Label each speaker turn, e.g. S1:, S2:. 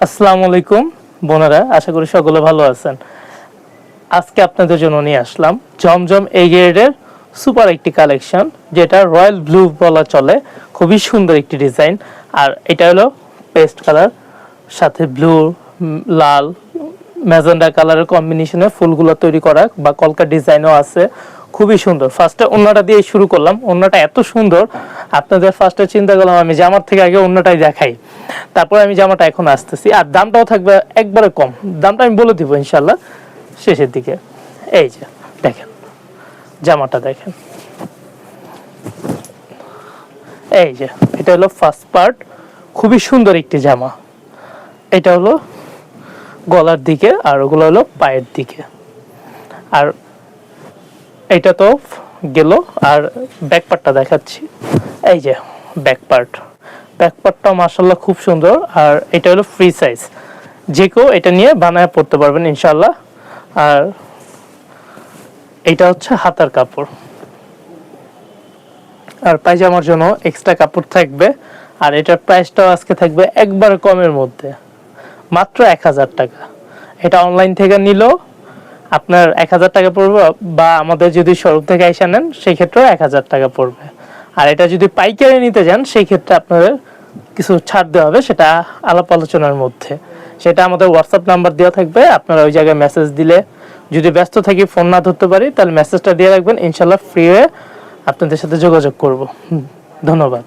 S1: আসসালামু আলাইকুম বোনেরা, আশা করি সকলে ভালো আছেন। আজকে আপনাদের জন্য নিয়ে আসলাম জমজম এ গ্রেডের সুপার একটি কালেকশন, যেটা রয়্যাল ব্লু বলা চলে। খুবই সুন্দর একটি ডিজাইন। আর এটা হলো পেস্ট কালার, সাথে ব্লু, লাল, ম্যাজেন্ডা কালারের কম্বিনেশনে ফুলগুলো তৈরি করা বা কলকা ডিজাইনও আছে। খুবই সুন্দর। ফার্স্টে ওন্নাটা দিয়ে শুরু করলাম। ওন্নাটা এত সুন্দর, আপনাদের ফার্স্টে চিন্তা করলাম আমি জামার থেকে আগে ওন্নাটাই দেখাই, তারপর আমি জামাটা এখন আসতেছি। আর দামটাও থাকবে একবারে কম, দামটা আমি বলে দিব ইনশাল্লাহ শেষের দিকে। এই যে দেখেন, জামাটা দেখেন, এই যে এটা হলো ফার্স্ট পার্ট। খুবই সুন্দর একটি জামা। এটা হলো গলার দিকে, আর ওগুলো হলো পায়ের দিকে। আর এটা তো গেল। আর ব্যাক পার্টটা দেখাচ্ছি। এই যে ব্যাক পার্টটা মাশাআল্লাহ খুব সুন্দর। আর এটা হলো ফ্রি সাইজ, যে কেউ এটা নিয়ে বানায় পড়তে পারবেন ইনশাআল্লাহ। আর এটা হচ্ছে হাতার কাপড়। আর পায়জামার জন্য এক্সট্রা কাপড় থাকবে। আর এটার প্রাইসটাও আজকে থাকবে একবার কমের মধ্যে, মাত্র 1000 টাকা। এটা অনলাইন থেকে নিলেও আপনার 1000 টাকা পড়বে, বা আমাদের যদি শোরুম থেকে এসে নেন সেই ক্ষেত্রেও 1000 টাকা পড়বে। আর এটা যদি পাইকারি নিতে যান সেই ক্ষেত্রে আপনাদের কিছু ছাড় দেওয়া হবে, সেটা আলাপ আলোচনার মধ্যে। সেটা আমাদের হোয়াটসঅ্যাপ নাম্বার দেওয়া থাকবে, আপনারা ওই জায়গায় মেসেজ দিলে, যদি ব্যস্ত থাকি ফোন না ধরতে পারি তাহলে মেসেজটা দিয়ে রাখবেন, ইনশাল্লাহ ফ্রি হয়ে আপনাদের সাথে যোগাযোগ করব। ধন্যবাদ।